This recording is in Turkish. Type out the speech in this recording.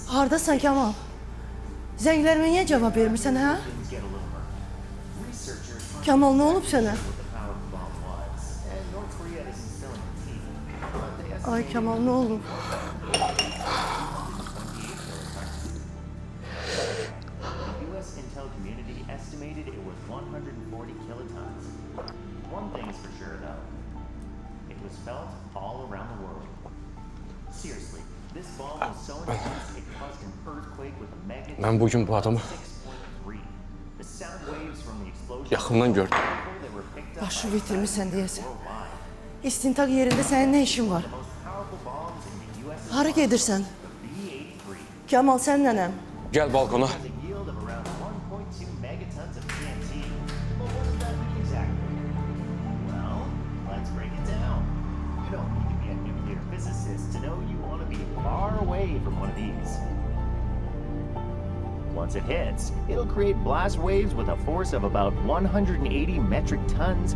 Hardasan Kemal? Zənglərime niyə cavab vermirsən, hə? Kemal, nə olub sənə? Ay Kemal, nə olub? U.S. intel community estimated it was 140 kilotons. One thing's for sure, though. It was felt all around the world. Seriously, this bomb was so intense it caused an earthquake with a magnitude Ben bugün bu adamı 6.3. The sound waves from the explosion yakından gördüm. they were picked up Başı bitirmişsən deyəsən. worldwide. İstintaq yerində sənin nə işin var? The most powerful bombs in the U.S. Hara gedirsən? B-83 Kemal, sən nənəm? Gel balkona. has a yield of around 1.2 megatons of TNT. But what does that mean exactly? Well, let's break it down. You don't need to be a nuclear physicist to know you want to be far away from one of these. Once it hits, it'll create blast waves with a force of about 180 metric tons